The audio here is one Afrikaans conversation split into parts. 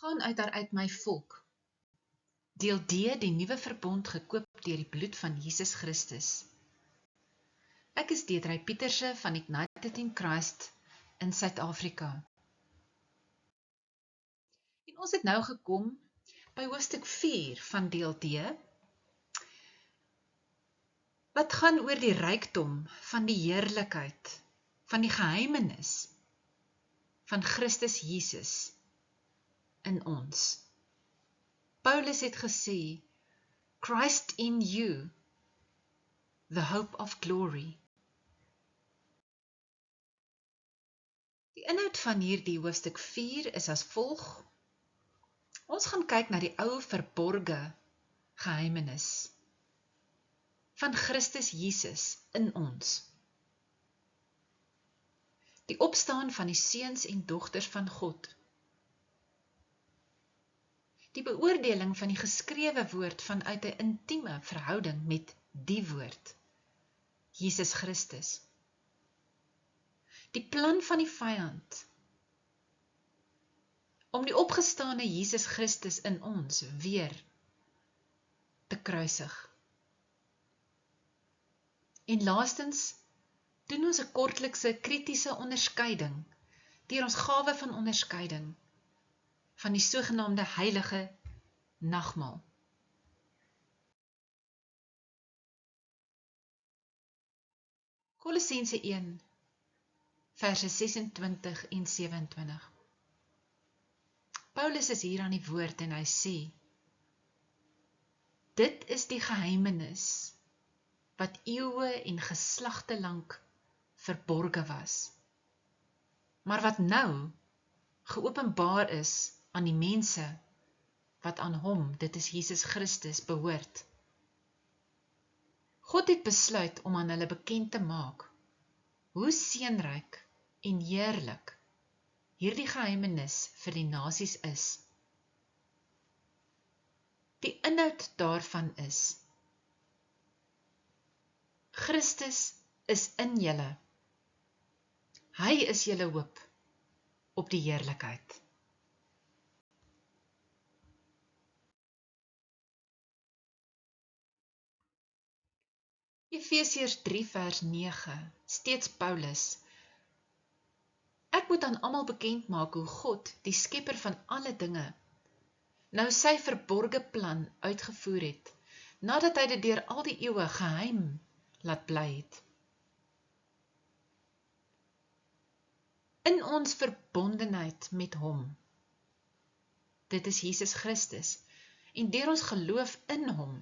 Gaan uit my volk. Deel D, die nuwe verbond gekoop deur die bloed van Jesus Christus. Ek is Deedrey Pieterse van Ignited in Christ in Suid-Afrika. En ons het nou gekom by hoofstuk 4 van deel D, wat gaan oor die rykdom van die heerlikheid, van die geheimenis van Christus Jesus in ons. Paulus het gesê, Christ in you, the hope of glory. Die inhoud van hierdie hoofstuk 4 is as volg. Ons gaan kyk na die ou verborge geheimenis van Christus Jesus in ons. Die opstaan van die seuns en dogters van God. Die beoordeling van die geskrewe woord vanuit 'n intieme verhouding met die woord, Jesus Christus. Die plan van die vyand om die opgestane Jesus Christus in ons weer te kruisig. En laastens doen ons 'n kortlikse kritiese onderskeiding deur ons gawe van onderskeiding van die sogenaamde heilige nagmaal. Kolossense 1 verse 26 en 27. Paulus is hier aan die woord en hy sê, dit is die geheimenis wat eeue en geslagte lank verborge was, maar wat nou geopenbaar is aan die mense wat aan hom, dit is Jesus Christus, behoort. God het besluit om aan hulle bekend te maak hoe seënryk en heerlik hierdie geheimenis vir die nasies is. Die inhoud daarvan is, Christus is in julle. Hy is julle hoop op die heerlikheid. Efesiërs 3 vers 9, steeds Paulus. Ek moet aan almal bekend maak hoe God, die skepper van alle dinge, nou sy verborge plan uitgevoer het, nadat hy dit deur al die eeue geheim laat bly het. In ons verbondenheid met hom, dit is Jesus Christus, en deur ons geloof in hom,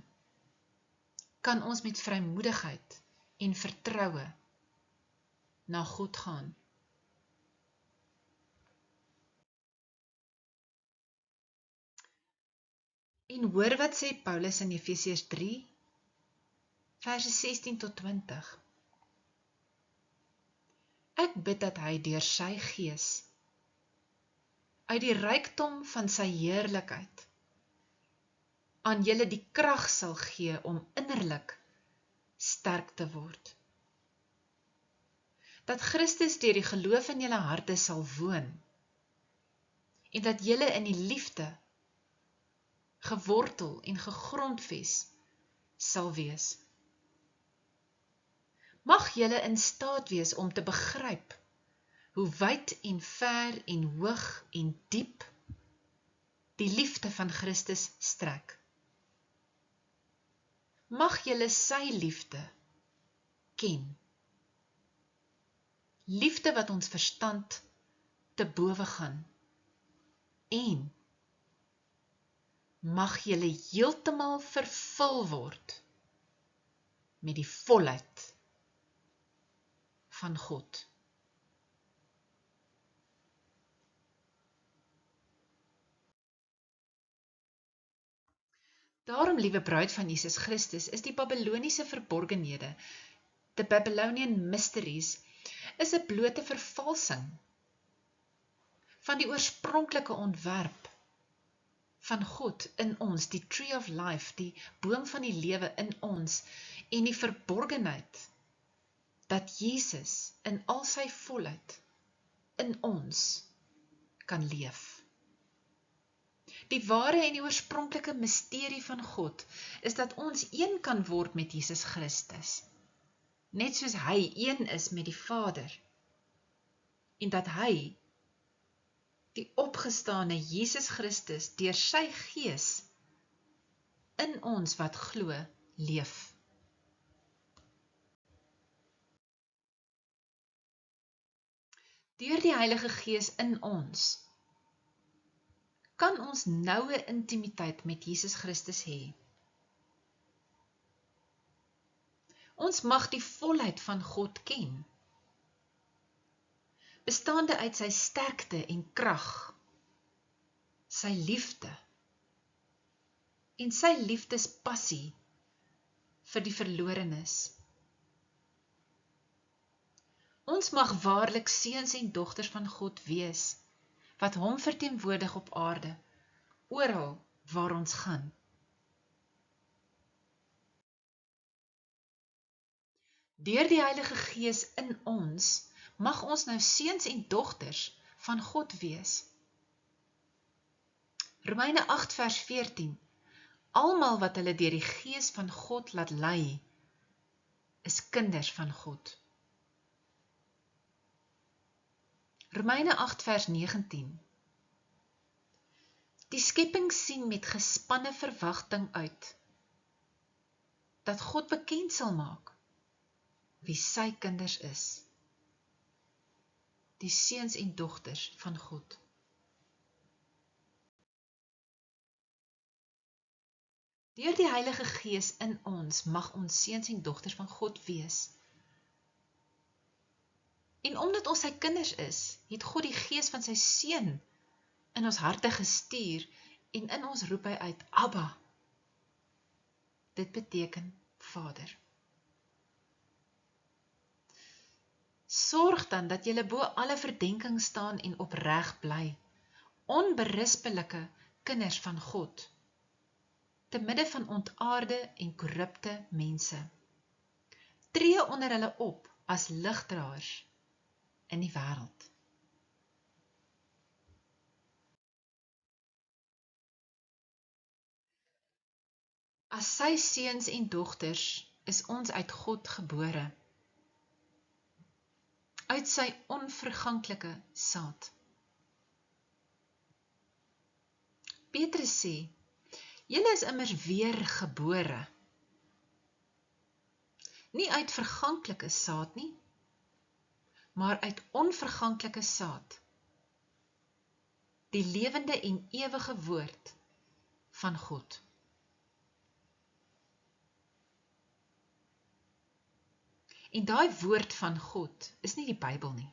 kan ons met vrymoedigheid en vertroue na God gaan. En hoor wat sê Paulus in Efesiërs 3, verse 16 tot 20. Ek bid dat hy deur sy gees, uit die rykdom van sy heerlikheid, aan julle die krag sal gee om innerlik sterk te word. Dat Christus deur die geloof in julle harte sal woon, en dat julle in die liefde gewortel en gegrondves sal wees. Mag julle in staat wees om te begryp hoe wyd en ver en hoog en diep die liefde van Christus strek. Mag julle sy liefde ken. Liefde wat ons verstand te bowe gaan. En mag julle heeltemal vervul word met die volheid van God. Daarom, liewe bruid van Jesus Christus, is die Babyloniese verborgenhede, the Babylonian mysteries, is 'n blote vervalsing van die oorspronklike ontwerp van God in ons, die tree of life, die boom van die lewe in ons, en die verborgenheid dat Jesus in al sy volheid in ons kan leef. Die ware en die oorspronklike misterie van God is dat ons een kan word met Jesus Christus, net soos hy een is met die Vader, en dat hy, die opgestane Jesus Christus, deur sy Gees in ons wat glo, leef. Deur die Heilige Gees in ons, kan ons noue intimiteit met Jesus Christus hê. Ons mag die volheid van God ken, bestaande uit sy sterkte en krag, sy liefde en sy liefdespassie vir die verlorenes. Ons mag waarlik seuns en dogters van God wees, wat hom verteenwoordig op aarde, oral waar ons gaan. Deur die Heilige Gees in ons, mag ons nou seuns en dogters van God wees. Romeine 8 vers 14, almal wat hulle deur die Gees van God laat lei, is kinders van God. Romeine 8 vers 19, die skepping sien met gespanne verwagting uit, dat God bekend sal maak, wie sy kinders is, die seuns en dogters van God. Deur die Heilige Gees in ons, mag ons seuns en dogters van God wees. En omdat ons sy kinders is, het God die Gees van sy Seun in ons harte gestuur, en in ons roep hy uit, Abba. Dit beteken Vader. Sorg dan dat julle bo alle verdenking staan en opreg bly, onberispelike kinders van God, te midde van ontaarde en korrupte mense. Tree onder hulle op as ligdraers in die wêreld. As sy seuns en dogters is ons uit God gebore, uit sy onverganklike saad. Petrus sê, julle is immers weergebore, nie uit verganklike saad nie, maar uit onverganklike saad, die lewende en ewige woord van God. En daai woord van God is nie die Bybel nie.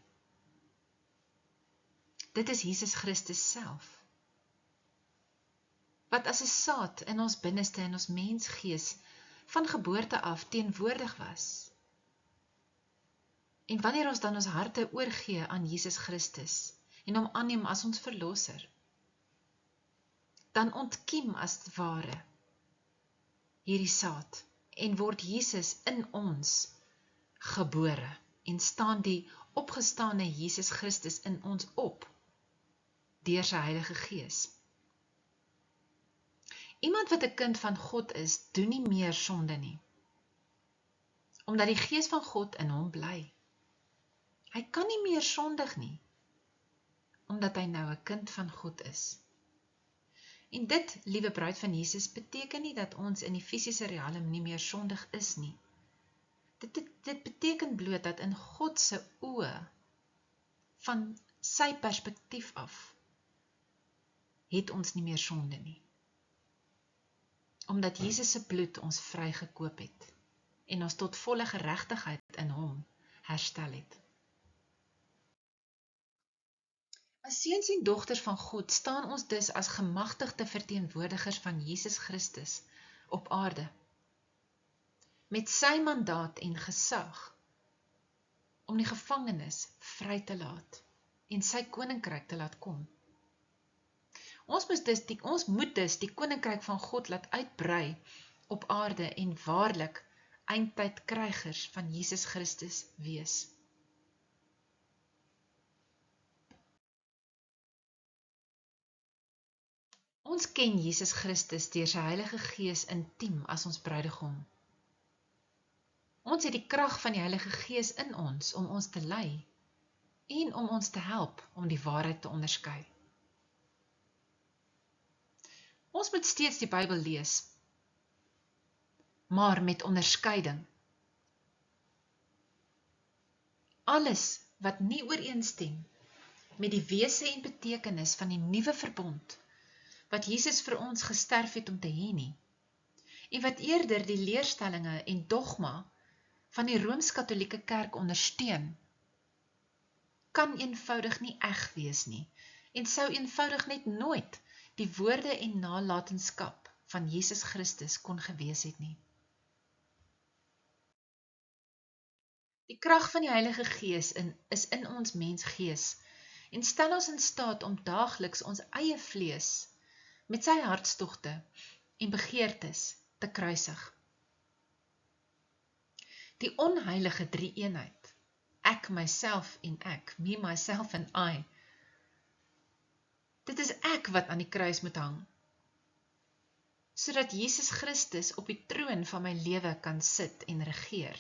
Dit is Jesus Christus self, wat as 'n saad in ons binneste, in ons mensgees, van geboorte af teenwoordig was. En wanneer ons dan ons harte oorgee aan Jesus Christus, en hom aanneem as ons verlosser, dan ontkiem as het ware hierdie saad, en word Jesus in ons gebore, en staan die opgestane Jesus Christus in ons op, deur sy Heilige Gees. Iemand wat 'n kind van God is, doen nie meer sonde nie, omdat die Gees van God in hom bly. Hy kan nie meer sondig nie, omdat hy nou 'n kind van God is. En dit, liewe bruid van Jesus, beteken nie dat ons in die fisiese riekalm nie meer sondig is nie. Dit beteken bloot dat in God se oë, van sy perspektief af, het ons nie meer sonde nie. Omdat Jesus se bloed ons vrygekoop het, en ons tot volle geregtigheid in hom herstel het. As seuns en dogters van God staan ons dus as gemagtigde verteenwoordigers van Jesus Christus op aarde, met sy mandaat en gesag om die gevangenes vry te laat en sy koninkryk te laat kom. Ons moet dus die koninkryk van God laat uitbrei op aarde en waarlik eindtyd krygers van Jesus Christus wees. Ons ken Jesus Christus deur sy Heilige Gees intiem as ons bruidegom. Ons het die krag van die Heilige Gees in ons om ons te lei en om ons te help om die waarheid te onderskei. Ons moet steeds die Bybel lees, maar met onderskeiding. Alles wat nie ooreenstem met die wese en betekenis van die nuwe verbond, wat Jesus vir ons gesterf het om te hê nie, en wat eerder die leerstellinge en dogma van die Rooms-Katolieke Kerk ondersteun, kan eenvoudig nie eg wees nie, en sou eenvoudig net nooit die woorde en nalatenskap van Jesus Christus kon gewees het nie. Die krag van die Heilige Gees is in ons mensgees en stel ons in staat om daagliks ons eie vlees met sy hartstogte en begeertes te kruisig. Die onheilige drie-eenheid, ek, myself en ek, me, myself en I, dit is ek wat aan die kruis moet hang, sodat Jesus Christus op die troon van my lewe kan sit en regeer.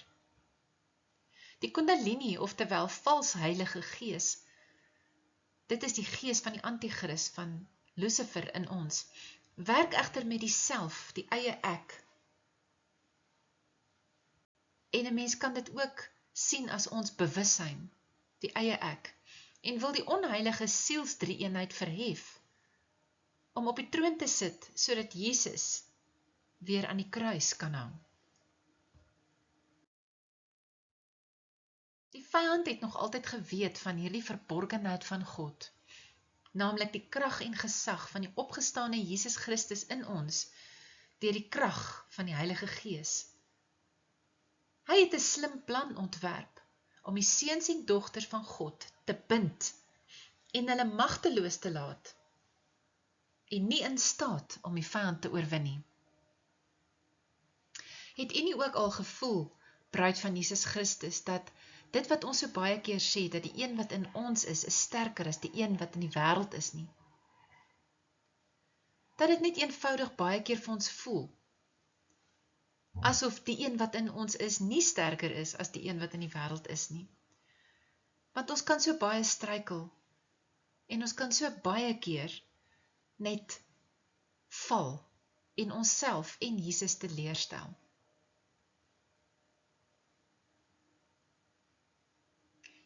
Die Kundalini, oftewel vals heilige gees, dit is die gees van die antichrist van Lucifer in ons, werk egter met die self, die eie ek. En 'n mens kan dit ook sien as ons bewussyn, die eie ek, en wil die onheilige sielsdrie-eenheid verhef, om op die troon te sit, sodat Jesus weer aan die kruis kan hang. Die vyand het nog altyd geweet van hierdie verborgenheid van God, naamlik die krag en gesag van die opgestane Jesus Christus in ons, deur die krag van die Heilige Gees. Hy het 'n slim plan ontwerp, om die seuns en dogters van God te bind, en hulle magteloos te laat, en nie in staat om die vyand te oorwin nie. Het u nie ook al gevoel, bruid van Jesus Christus, dat dit wat ons so baie keer sê, dat die een wat in ons is sterker as die een wat in die wêreld is nie? Dat dit net eenvoudig baie keer vir ons voel, asof die een wat in ons is nie sterker is as die een wat in die wêreld is nie. Want ons kan so baie struikel, en ons kan so baie keer net val, en onsself en Jesus teleurstel.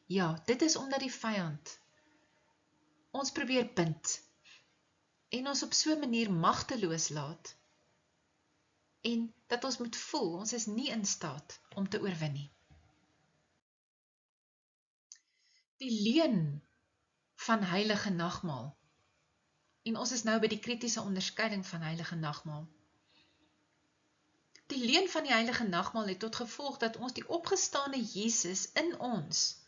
Ja, dit is omdat die vyand ons probeer bind en ons op so 'n manier magteloos laat en dat ons moet voel, ons is nie in staat om te oorwin nie. Die leuen van heilige nagmaal, en ons is nou by die kritiese onderskeiding van heilige nagmaal. Die leuen van die heilige nagmaal het tot gevolg dat ons die opgestane Jesus in ons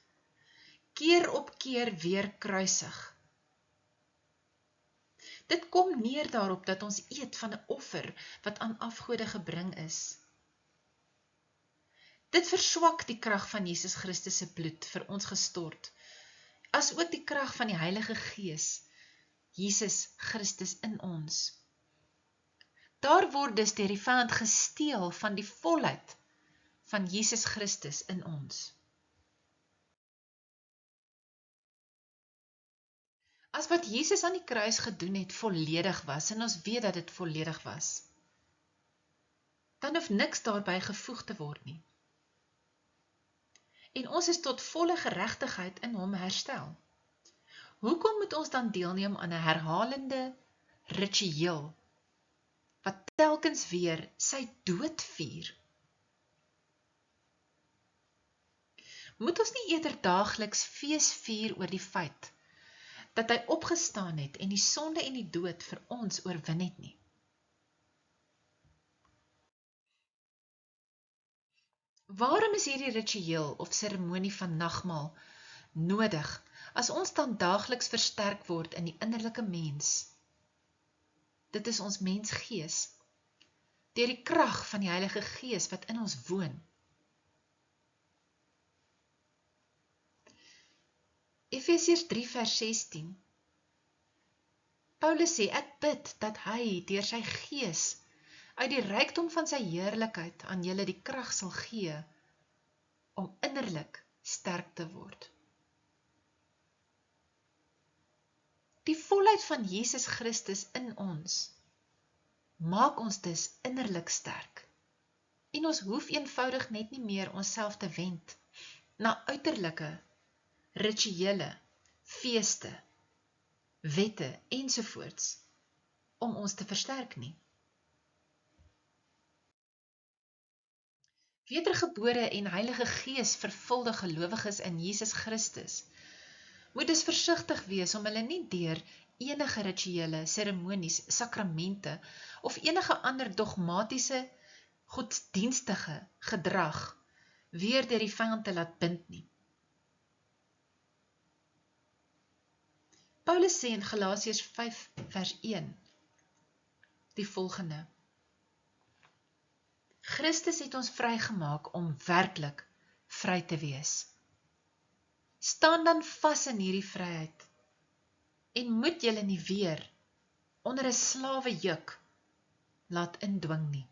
keer op keer weer kruisig. Dit kom neer daarop dat ons eet van 'n offer wat aan afgode gebring is. Dit verswak die krag van Jesus Christus se bloed vir ons gestort, as ook die krag van die Heilige Gees, Jesus Christus in ons. Daar word dus deur die vyand gesteel van die volheid van Jesus Christus in ons. As wat Jesus aan die kruis gedoen het volledig was, en ons weet dat dit volledig was, dan hoef niks daarby gevoeg te word nie. En ons is tot volle geregtigheid in hom herstel. Hoekom moet ons dan deelneem aan 'n herhalende ritueel, wat telkens weer sy dood vier? Moet ons nie eerder daagliks fees vier oor die feit, dat hy opgestaan het en die sonde en die dood vir ons oorwin het nie? Waarom is hierdie ritueel of seremonie van nagmaal nodig, as ons dan daagliks versterk word in die innerlike mens? Dit is ons mensgees, deur die krag van die Heilige Gees wat in ons woon. Efesiërs 3 vers 16. Paulus sê, ek bid dat hy deur sy gees uit die rykdom van sy heerlikheid aan julle die krag sal gee om innerlik sterk te word. Die volheid van Jesus Christus in ons maak ons dus innerlik sterk. En ons hoef eenvoudig net nie meer onsself te wend na uiterlike, rituele, feeste, wette ensovoorts om ons te versterk nie. Wedergebore en Heilige Gees vervulde gelowiges in Jesus Christus moet dus versigtig wees om hulle nie deur enige rituele, seremonies, sakramente of enige ander dogmatiese, godsdienstige gedrag weer deur die vyand te laat bind nie. Paulus sê in Galasiërs 5 vers 1 die volgende: Christus het ons vrygemaak om werklik vry te wees. Staan dan vas in hierdie vryheid en moet julle nie weer onder 'n slawe juk laat indwing nie.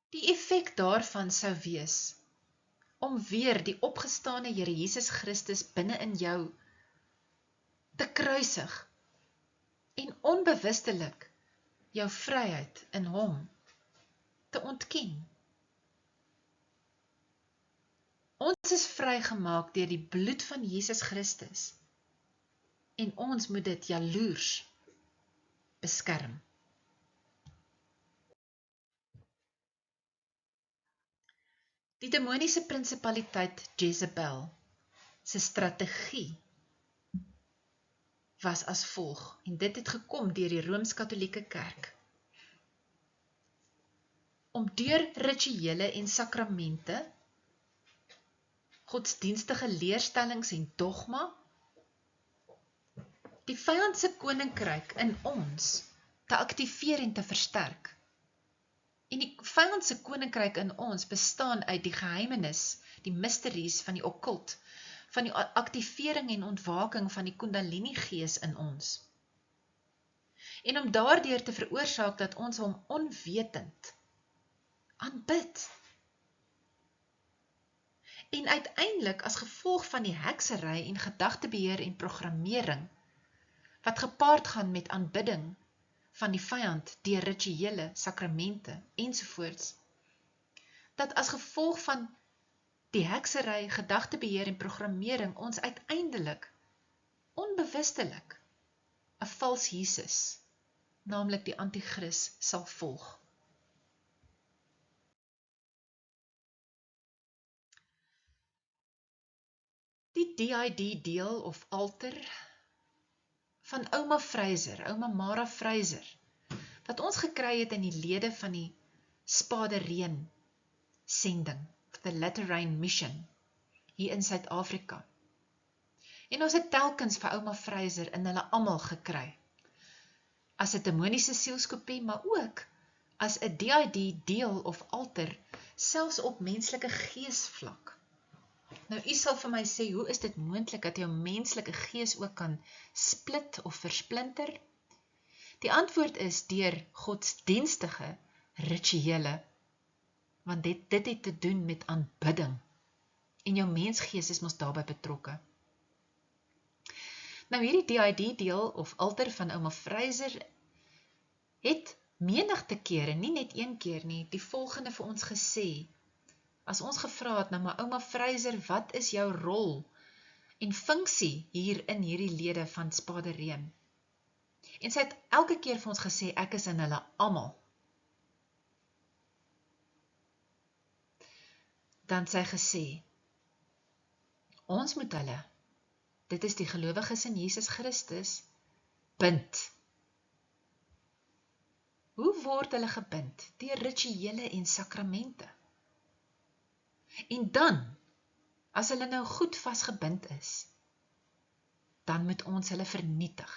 Die effek daarvan sou wees om weer die opgestane Here Jesus Christus binne in jou te kruisig en onbewustelik jou vryheid in hom te ontken. Ons is vrygemaak deur die bloed van Jesus Christus en ons moet dit jaloers beskerm. Die demoniese prinsipaliteit Jezebel se strategie was as volg, en dit het gekom deur die Rooms-Katolieke Kerk. Om deur rituele en sakramente, godsdienstige leerstellings en dogma, die vyand se koninkryk in ons te aktiveer en te versterk. En die vyand se koninkryk in ons bestaan uit die geheimenis, die mysteries van die okkult, van die aktivering en ontwaking van die Kundalini gees in ons. En om daardeur te veroorsaak dat ons hom onwetend aanbid. En uiteindelik as gevolg van die heksery en gedagtebeheer en programmering, wat gepaard gaan met aanbidding van die vyand deur rituele, sakramente ensovoorts, dat as gevolg van die heksery, gedagtebeheer en programmering ons uiteindelik, onbewustelik, 'n vals Jesus, naamlik die Antichrist, sal volg. Die DID deel of alter van Ouma Fraser, Ouma Mara Fraser, wat ons gekry het in die lede van die Spadereen sending, the Latter Rain Mission, hier in Suid-Afrika. En ons het telkens vir Ouma Fraser in hulle almal gekry, as 'n demoniese sielskopie, maar ook as 'n DID deel of alter, selfs op menslike geesvlak. Nou, u sal vir my sê, hoe is dit moontlik dat jou menslike gees ook kan split of versplinter? Die antwoord is deur godsdienstige rituele, want dit het te doen met aanbidding, en jou mensgees is mos daarbey betrokke. Nou, hierdie DID deel of alter van Ouma Fraser het menigte kere, nie net een keer nie, die volgende vir ons gesê. As ons gevra het, nou maar Ouma Fraser, wat is jou rol en funksie hier in hierdie lede van Spadereen? En sy het elke keer vir ons gesê, ek is in hulle almal. Dan sy gesê, ons moet hulle, dit is die gelowiges in Jesus Christus, bind. Hoe word hulle gebind? Deur rituele en sakramente. En dan, as hulle nou goed vasgebind is, dan moet ons hulle vernietig.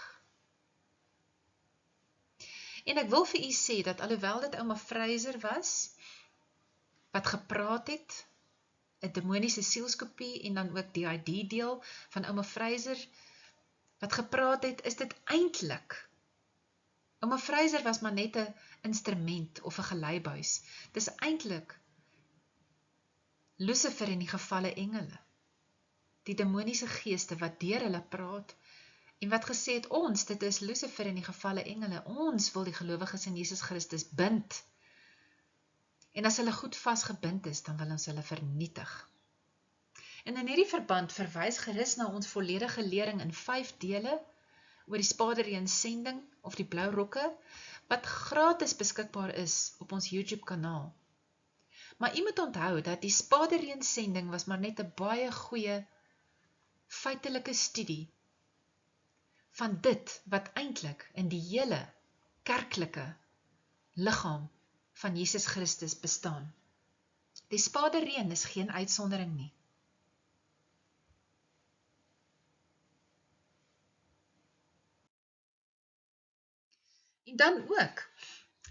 En ek wil vir u sê, dat alhoewel dit Ouma Fraser was, wat gepraat het, 'n demoniese sielskopie en dan ook die ID deel van ouma Fraser, wat gepraat het, is dit eintlik. Ouma Fraser was maar net 'n instrument of 'n geleibuis. Dis eintlik Lucifer en die gevalle engele, die demoniese geeste wat deur hulle praat, en wat gesê het, dit is Lucifer en die gevalle engele, ons wil die gelowiges in Jesus Christus bind, en as hulle goed vasgebind is, dan wil ons hulle vernietig. En in hierdie verband verwys gerus na ons volledige lering in 5 dele, oor die Spadereen sending, of die blou rokke, wat gratis beskikbaar is op ons YouTube kanaal. Maar u moet onthou dat die Spadereen sending was maar net 'n baie goeie feitelike studie van dit wat eintlik in die hele kerklike liggaam van Jesus Christus bestaan. Die Spadereen is geen uitsondering nie. En dan ook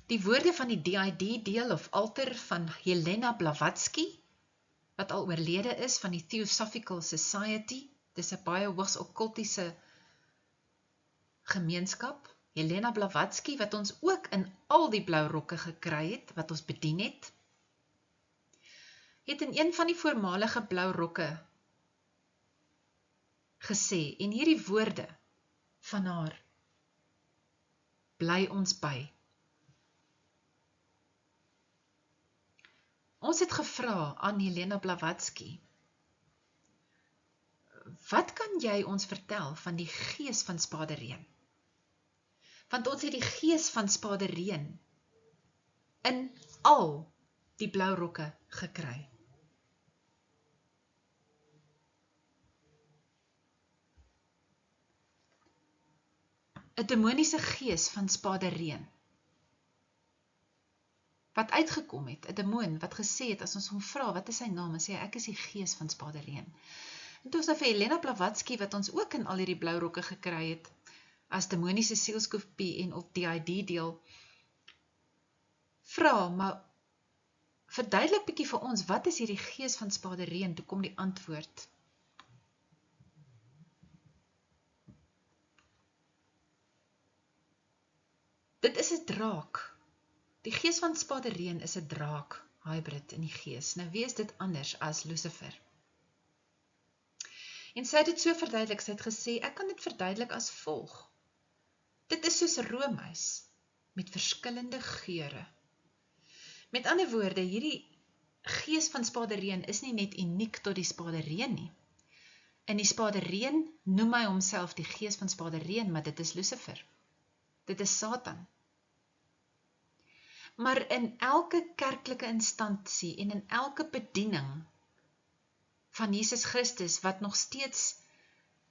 die woorde van die DID deel of alter van Helena Blavatsky, wat al oorlede is, van die Theosophical Society. Dis 'n baie hoogs okkultiese gemeenskap. Helena Blavatsky, wat ons ook in al die blou rokke gekry het, wat ons bedien het in een van die voormalige blou rokke gesê, en hierdie woorde van haar bly ons by. Ons het gevra aan Helena Blavatsky, wat kan jy ons vertel van die gees van Spadereen? Want ons het die gees van Spadereen in al die blou rokke gekry. Een demoniese gees van Spadereen, wat uitgekom het, 'n demoon wat gesê het, as ons hom vra, wat is sy naam, en sê, ek is die gees van Spadereen. En toe is nou vir Helena Blavatsky, wat ons ook in al hierdie blou rokke gekry het, as demoniese sielskopie en op DID deel, vra, maar verduidelik bietjie vir ons, wat is hierdie gees van Spadereen? Toe kom die antwoord. Dit is 'n draak. Die gees van Spadereen is 'n draak, hybrid in die gees. Nou wie is dit anders as Lucifer? En sy het dit so verduidelik, sy het gesê, ek kan dit verduidelik as volg. Dit is soos roomys, met verskillende geure. Met ander woorde, hierdie gees van Spadereen is nie net uniek tot die Spadereen nie. In die Spadereen noem hy homself die gees van Spadereen, maar dit is Lucifer. Dit is Satan. Maar in elke kerklike instansie en in elke bediening van Jesus Christus, wat nog steeds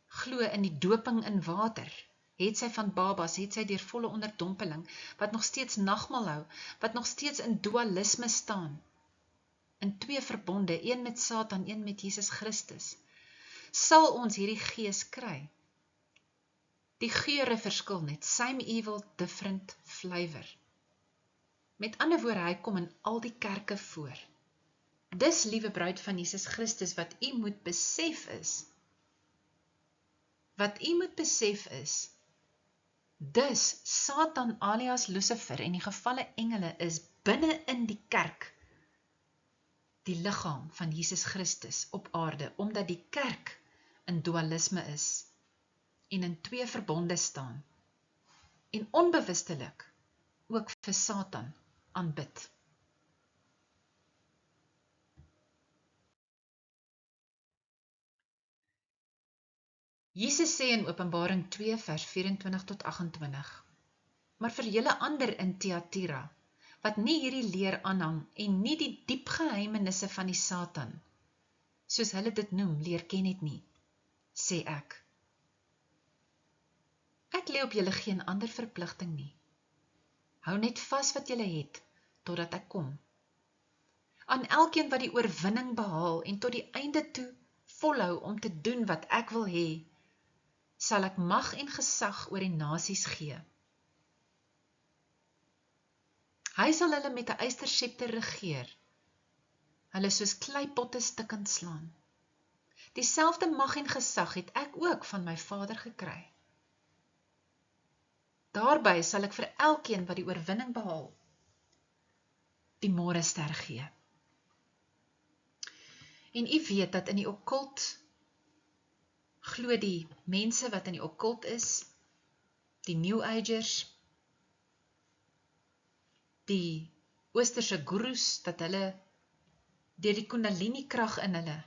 glo in die doping in water, het sy van babas, het sy deur volle onderdompeling, wat nog steeds nagmaal hou, wat nog steeds in dualisme staan, in 2 verbonde, een met Satan, een met Jesus Christus, sal ons hierdie gees kry. Die geure verskil net, same evil, different flavor. Met ander woorde, hy kom in al die kerke voor. Dis, liewe bruid van Jesus Christus, wat u moet besef is. Wat u moet besef is, dus Satan alias Lucifer en die gevalle engele is binne in die kerk, die liggaam van Jesus Christus op aarde, omdat die kerk in dualisme is, en in 2 verbonde staan, en onbewustelik ook vir Satan aanbid. Jesus sê in Openbaring 2 vers 24 tot 28, maar vir julle ander in Thyatira, wat nie hierdie leer aanhang en nie die diep geheimenisse van die Satan, soos hulle dit noem, leer ken het nie, sê ek. Ek lê op julle geen ander verpligting nie. Hou net vas wat julle het, totdat ek kom. Aan elkeen wat die oorwinning behaal en tot die einde toe volhou om te doen wat ek wil hê, sal ek mag en gesag oor die nasies gee. Hy sal hulle met 'n ysterscepter regeer. hulle soos kleipotte stukkend slaan. Dieselfde mag en gesag het ek ook van my Vader gekry. Daarby sal ek vir elkeen wat die oorwinning behaal, die môrester gee. En u weet dat in die okkult, glo die mense wat in die okkult is, die New Agers, die Oosterse gurus, dat hulle deur die Kundalini krag in hulle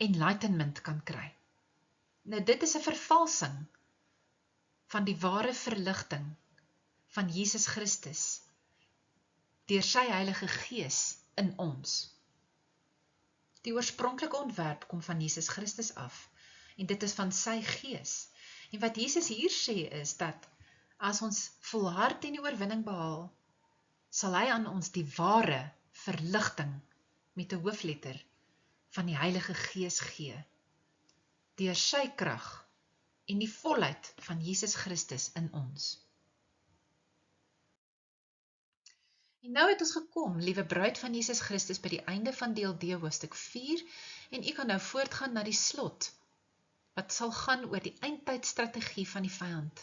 enlightenment kan kry. Nou dit is 'n vervalsing van die ware verligting van Jesus Christus deur sy Heilige Gees in ons. Die oorspronklike ontwerp kom van Jesus Christus af en dit is van sy Gees. En wat Jesus hier sê is dat as ons volhard en die oorwinning behaal, sal hy aan ons die ware verligting met 'n hoofletter van die Heilige Gees gee, deur sy krag en die volheid van Jesus Christus in ons. En nou het ons gekom, liewe bruid van Jesus Christus, by die einde van deel D hoofstuk 4, en u kan nou voortgaan na die slot, wat sal gaan oor die eindtydstrategie van die vyand.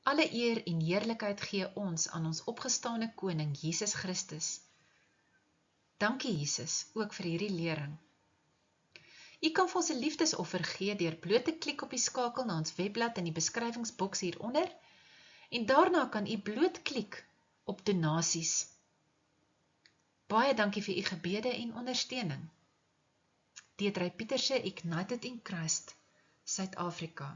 Alle eer en heerlikheid gee ons aan ons opgestane koning, Jesus Christus. Dankie Jesus, ook vir hierdie lering. U kan vir ons 'n liefdesoffer gee deur bloot te klik op die skakel na ons webblad in die beskrywingsboks hieronder, en daarna kan u bloot klik op donasies. Baie dankie vir u gebede en ondersteuning. Deedrey Pieterse, Ignited in Christ, Suid-Afrika.